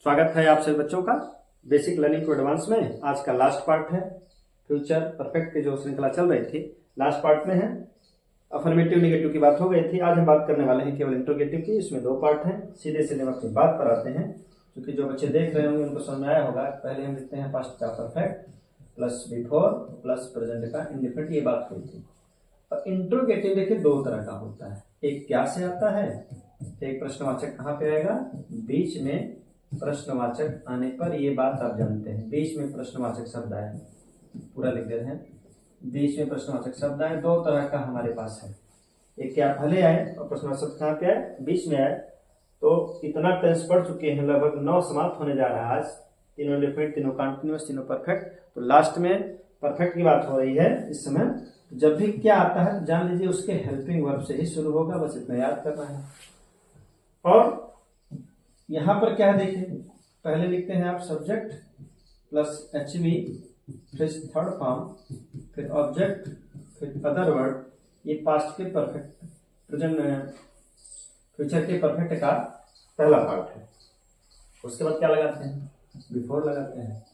स्वागत है आप सभी बच्चों का बेसिक लर्निंग टू एडवांस में। आज का लास्ट पार्ट है फ्यूचर परफेक्ट की जो श्रृंखला चल रही थी, लास्ट पार्ट में है अफर्मेटिव नेगेटिव की बात हो गई थी। आज हम बात करने वाले हैं केवल इंट्रोगेटिव की। इसमें दो पार्ट हैं। सीधे सीधे हम अपनी बात पर आते हैं, क्योंकि जो बच्चे देख रहे होंगे उनको समझ में आया होगा। पहले हम लिखते हैं पास्ट का perfect plus before plus present का इंडिफिनिट, ये बात हुई थी। और इंट्रोगेटिव देखिए दो तरह का होता है। एक क्या से आता है, एक प्रश्नवाचक कहाँ पे आएगा, बीच में प्रश्नवाचक आने पर। ये बात आप जानते हैं, बीच में प्रश्नवाचक शब्द आए, पूरा लिख देते हैं। बीच में प्रश्नवाचक शब्द आए, दो तरह का हमारे पास है। एक क्या पहले आए और प्रश्नवाचक शब्द कहाँ पे आए, बीच में आए। तो इतना टेंस पढ़ चुके हैं, लगभग 9 समाप्त होने जा रहा है आज। तीनों डिफरेंट, तीनों कॉन्टिन्यूअस, तीनों परफेक्ट। तो लास्ट में परफेक्ट की बात हो रही है इस समय। जब भी क्या आता है जान लीजिए उसके हेल्पिंग वर्ब से ही शुरू होगा, बस इतना याद करना है। और यहां पर क्या देखिए, पहले लिखते हैं आप सब्जेक्ट प्लस HV, फिर थर्ड फॉर्म, फिर ऑब्जेक्ट, फिर अदर वर्ड। ये पास्ट के परफेक्ट, प्रेजेंट, फ्यूचर के परफेक्ट का पहला पार्ट है। उसके बाद क्या लगाते हैं, बिफोर लगाते हैं,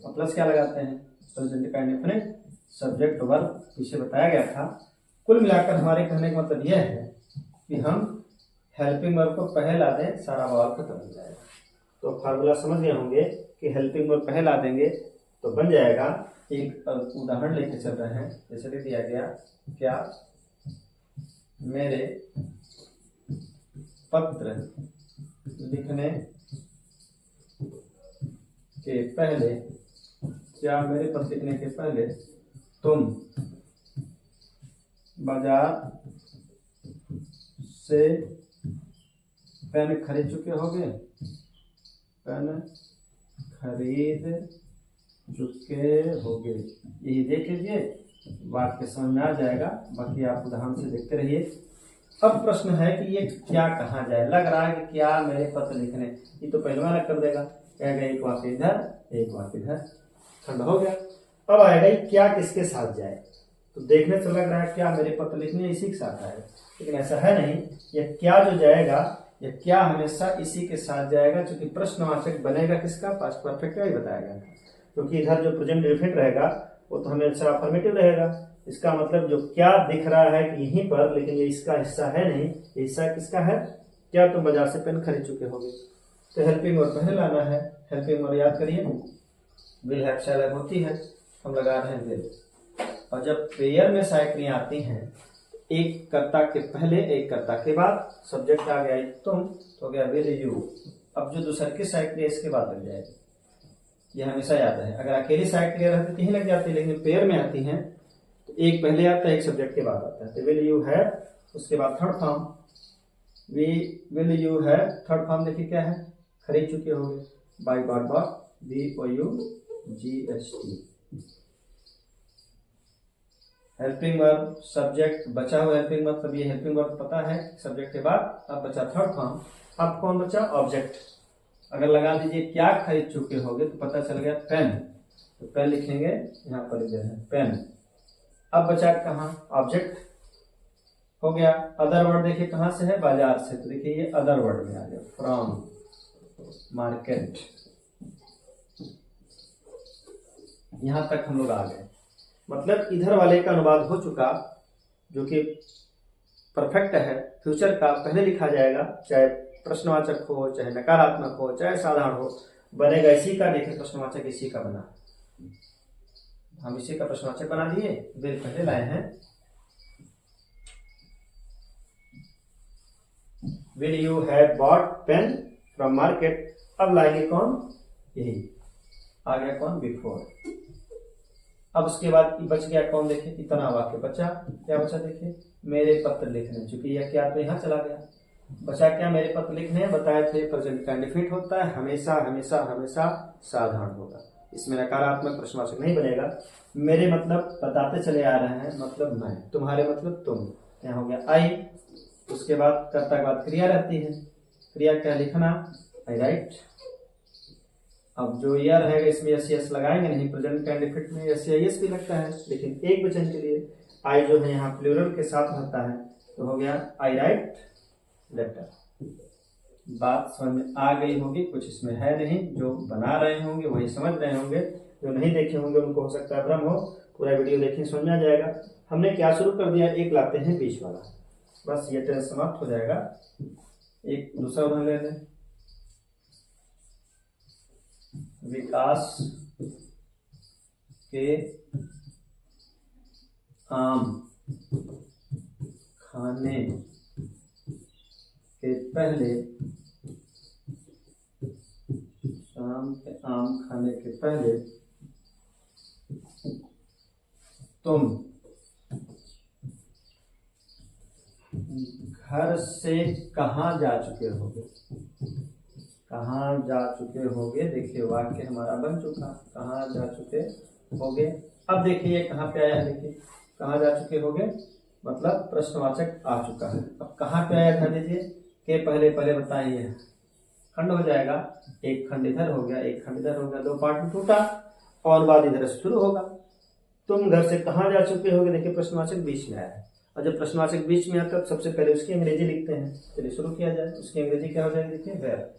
और प्लस क्या लगाते हैं, प्रेजेंट का इंडेफिनिट, सब्जेक्ट वर्ब, पीछे बताया गया था। कुल मिलाकर हमारे कहने का मतलब यह है कि हम हेल्पिंग वर्ब को पहले ला दें, सारा बवाल खत्म हो जाएगा। तो फार्मूला समझ गए होंगे कि हेल्पिंग वर्ब पहले ला देंगे तो बन जाएगा। एक उदाहरण लेके चल रहे हैं, जैसे लिख दिया गया, क्या मेरे पत्र लिखने के पहले, क्या मेरे पत्र लिखने के पहले तुम बाजार से पेन खरीद चुके होंगे, पेन खरीद चुके होंगे। यही देख लीजिए, बात के समझ में आ जाएगा। बाकी आप उदाहरण से देखते रहिए। अब प्रश्न है कि ये क्या कहा जाए। लग रहा है कि क्या मेरे पत्र लिखने, ये तो पहले वाला कर देगा, कहेगा एक वाक्य इधर एक वाक्य इधर, खंड हो गया। अब आएगा क्या किसके साथ जाए। तो देखने से लग रहा है क्या मेरे पत्र लिखने इसी के साथ आएगा, लेकिन ऐसा है नहीं। यह क्या जो जाएगा, यह क्या हमेशा इसी के साथ जाएगा, क्योंकि प्रश्नवाचक बनेगा किसका, पास्ट परफेक्ट का ही बताएगा। क्योंकि इधर जो प्रेजेंट डिफिनिट रहेगा वो तो हमेशा अफर्मेटिव रहेगा। इसका मतलब जो क्या दिख रहा है कि यहीं पर, लेकिन ये इसका हिस्सा है नहीं। ये हिस्सा किसका है, क्या तुम बाजार से पेन खरीद चुके होगे। तो हेल्पिंग वर्ब पहले लाना है। हेल्पिंग वर्ब याद करिए, विल हैव शैल हैव होती है, हम लगा रहे हैं विल। और जब पेयर में साइक्लियां आती हैं, एक कर्ता के पहले एक कर्ता के बाद, सब्जेक्ट आ गया तुम, तो हो गया विल यू। अब जो दूसर की साइक्लिया इसके बाद लग जाएगी, ये हमेशा याद है। अगर अकेली साइक्लिया रहती तो यही लग जाती है, लेकिन पेयर में आती हैं तो एक पहले आता है, एक सब्जेक्ट के बाद आता है। तो विल यू है, उसके बाद थर्ड फॉर्म, विल यू है, थर्ड फॉर्म देखिए क्या है, खरीद चुके होंगे, buy got bought, BOUGHT। Helping verb, subject, बचा हुआ हेल्पिंग वर्ब। तब ये हेल्पिंग वर्ब पता है सब्जेक्ट के बाद। अब बचा थर्ड फॉर्म। अब कौन बचा, ऑब्जेक्ट। अगर लगा दीजिए क्या खरीद चुके होंगे तो पता चल गया पेन, तो पेन लिखेंगे, यहाँ पर लिख रहे हैं पेन। अब बचा कहाँ, ऑब्जेक्ट हो गया। अदर वर्ड देखिए कहाँ से है, बाजार से, तो देखिए ये अदर वर्ड में आ गया, फ्रॉम मार्केट। यहां तक हम लोग आ गए। मतलब इधर वाले का अनुवाद हो चुका, जो कि परफेक्ट है। फ्यूचर का पहले लिखा जाएगा, चाहे प्रश्नवाचक हो, चाहे नकारात्मक हो, चाहे साधारण हो, बनेगा इसी का। देखिए प्रश्नवाचक इसी का बना, हम इसी का प्रश्नवाचक बना दिए, विल पहले लाए हैं। Will you have bought pen from market. अब लाएंगे कौन, यही आ गया कौन, बिफोर। अब उसके बाद बच गया कौन, देखिए इतना वाक्य बचा। क्या बचा देखिए, मेरे पत्र लिखने, चूंकि यह क्या तो यहाँ चला गया। बचा क्या, मेरे पत्र लिखने। बताए थे प्रेजेंट का इंडेफिनिट होता है, हमेशा हमेशा हमेशा साधारण होगा, इसमें नकारात्मक प्रश्नवाचक नहीं बनेगा। मेरे मतलब बताते चले आ रहे हैं, मतलब मैं, तुम्हारे मतलब तुम, यहाँ हो गया आई। उसके बाद कर्ता के बाद क्रिया रहती है। क्रिया क्या, लिखना, आई राइट। अब जो यह रहेगा इसमें यस लगाएंगे नहीं, प्रेजेंट का इंडेफिनिट में यस भी लगता है, लेकिन एक वचन के लिए आई जो है यहाँ प्लूरल के साथ रहता है, तो हो गया आई राइट लेटर। बात समझ में आ गई होगी, कुछ इसमें है नहीं, जो बना रहे होंगे वही समझ रहे होंगे, जो नहीं देखे होंगे उनको हो सकता है भ्रम हो। पूरा वीडियो देखिए, समझ में आ जाएगा। हमने क्या शुरू कर दिया, एक लाते हैं बीच वाला, बस ये टेंस समाप्त हो जाएगा। एक दूसरा उदाहरण ले लें, विकास के आम खाने के पहले, शाम के आम खाने के पहले तुम घर से कहाँ जा चुके होगे। कहाँ जा चुके होगे, देखिए वाक्य हमारा बन चुका, कहाँ जा चुके होगे। अब देखिए कहाँ पे आया है, देखिए कहाँ जा चुके होगे मतलब प्रश्नवाचक आ चुका है। अब कहाँ पे आया था, देखिए के पहले पहले बताइए, खंड हो जाएगा, एक खंड इधर हो गया, एक खंड इधर हो गया, दो पार्ट में टूटा और बाद इधर से शुरू होगा। तुम घर से कहाँ जा चुके होगे, देखिए प्रश्नवाचक बीच में आया है, और जब प्रश्नवाचक बीच में आता है तो सबसे पहले उसकी अंग्रेजी लिखते हैं। चलिए शुरू किया जाए, उसकी अंग्रेजी क्या हो जाएगी, देखिए वेयर,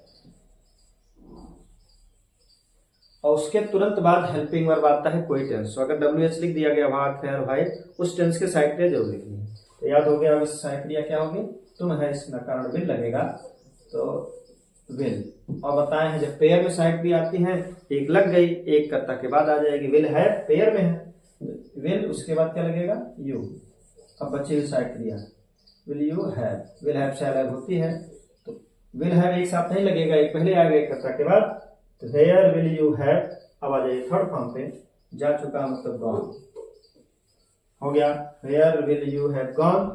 और उसके तुरंत बाद हेल्पिंग वर्ब आता है कोई टेंस। तो अगर WH लिख दिया गया वहां खैर भाई, उस टेंस के साइड क्रिया जरूर लिखनी है। तो याद हो गया, अब इस साइड क्रिया क्या होगी, तुम है, इसका कारण विल लगेगा, तो विल। और बताए हैं जब पेयर में साइड क्रिया आती है, एक लग गई, एक कर्ता के बाद आ जाएगी, विल है पेयर में है, विल उसके बाद क्या लगेगा, यू। अब बची हुई साइड क्रिया will you have, will have से अलग होती है, तो विल हैव एक साथ नहीं लगेगा, एक पहले आ गए कर्ता के बाद, तो वेयर विल यू हैव। अब आ जाइए थर्ड फॉर्म पे, जा चुका मतलब गॉन हो गया, where will you have gone.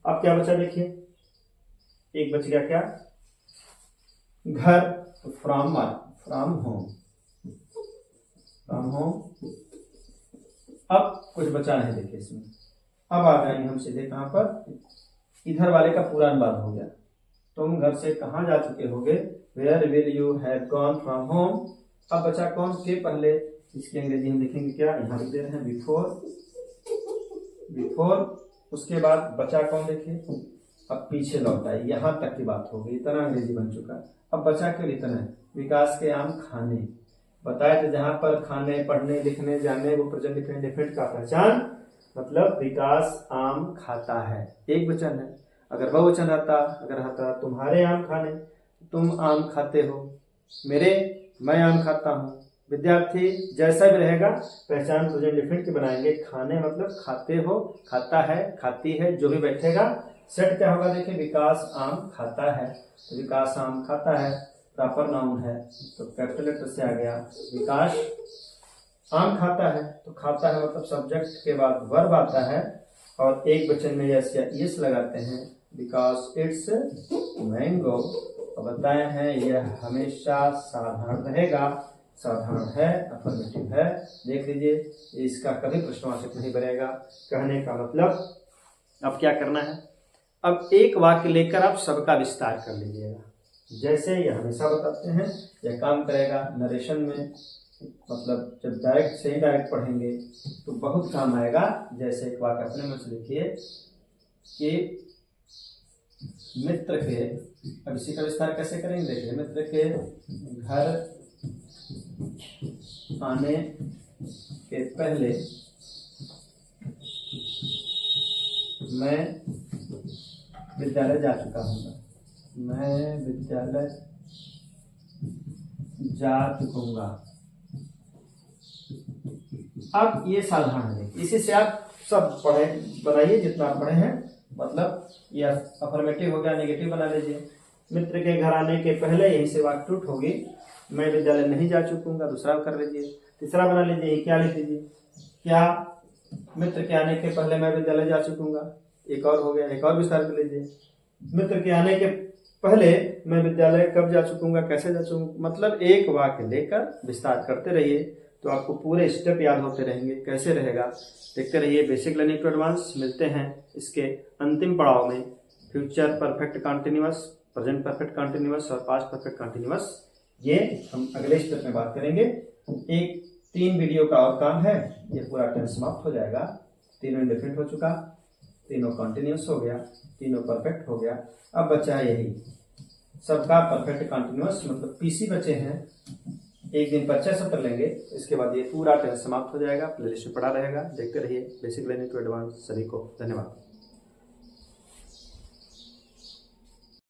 अब क्या बचा देखिए, एक बच गया क्या, घर, फ्रॉम होम, फ्रॉम होम। अब कुछ बचा नहीं देखिए इसमें। अब आ गए हम सीधे कहां पर, इधर वाले का पूरा अनुवाद हो गया, तुम घर से कहां जा चुके होगे, where will you have gone from home. अब बचा कौन, के पहले, इसकी अंग्रेजी हम लिखेंगे क्या, यहाँ लिख दे रहे हैं बिफोर, बिफोर। उसके बाद बचा कौन देखिए, अब पीछे लौट आए, यहाँ तक की बात होगी, इतना अंग्रेजी बन चुका। अब बचा क्यों इतना है, विकास के आम खाने, बताए थे जहां पर खाने, पढ़ने, लिखने, जानने, वो प्रेजेंट इंडेफिनिट का पहचान, मतलब विकास आम खाता है, एक वचन है। अगर बहुवचन रहता, अगर रहता तुम्हारे आम खाने, तुम आम खाते हो, मेरे, मैं आम खाता हूँ, विद्यार्थी, जैसा भी रहेगा पहचान प्रेजेंट इंडेफिनिट की बनाएंगे। खाने मतलब खाते हो, खाता है, खाती है, जो भी बैठेगा। सेट क्या होगा देखिए, विकास आम खाता है, तो विकास आम खाता है प्रॉपर नाउन है, तो कैपिटल लेटर से आ गया, विकास आम खाता है, तो खाता है मतलब सब्जेक्ट के बाद वर्ब आता है, और एक वचन में यस या यस लगाते हैं, बिकॉज इट्स मैंगो। तो बताए हैं यह हमेशा साधारण रहेगा, साधारण है, अफर्मेटिव है। देख लीजिए, इसका कभी प्रश्नवाचक नहीं बनेगा। कहने का मतलब, अब क्या करना है, अब एक वाक्य लेकर आप सबका विस्तार कर लीजिएगा, जैसे ये हमेशा बताते हैं, यह काम करेगा नरेशन में, मतलब जब डायरेक्ट से ही डायरेक्ट पढ़ेंगे तो बहुत काम आएगा। जैसे एक वाक्य अपने में से लिखिए कि मित्र के, अब इसी का विस्तार कैसे करेंगे देखिए, मित्र के घर आने के पहले मैं विद्यालय जा चुका हूँ, मैं विद्यालय जा चुकूंगा। अब ये साधारण है, इसी से आप सब पढ़े बनाइए जितना आप पढ़े हैं, मतलब यह अफर्मेटिव हो गया, नेगेटिव बना लीजिए। मित्र के घर आने के पहले, यहीं से वाक्य टूट होगी, मैं विद्यालय नहीं जा चुकूंगा, दूसरा कर लीजिए। तीसरा बना लीजिए, क्या लिख लीजिए, क्या मित्र के आने के पहले मैं विद्यालय जा चुकूंगा, एक और हो गया, एक और विस्तार कर लीजिए। मित्र के आने के पहले मैं विद्यालय कब जा चुकूंगा, कैसे जा चुकूंगा, मतलब एक वाक्य लेकर विस्तार करते रहिए तो आपको पूरे स्टेप याद होते रहेंगे। कैसे रहेगा देखते रहिए। बेसिक लर्निंग टू एडवांस, मिलते हैं इसके अंतिम पड़ाव में, future perfect continuous, present perfect continuous और पास्ट परफेक्ट कंटिन्यूअस, ये हम अगले स्टेप में बात करेंगे। एक 3 वीडियो का और काम है, ये पूरा टेंस समाप्त हो जाएगा। तीनों इंडेफिनिट हो चुका, तीनों कंटिन्यूअस हो गया, तीनों परफेक्ट हो गया। अब बचा यही सबका परफेक्ट कंटिन्यूअस मतलब पीसी बचे हैं, एक दिन पर 6 सत्र लेंगे। इसके बाद ये पूरा टेस्ट समाप्त हो जाएगा, प्लेलिस्ट में पड़ा रहेगा। देखते रहिए बेसिक लर्निंग टू एडवांस। सभी को धन्यवाद।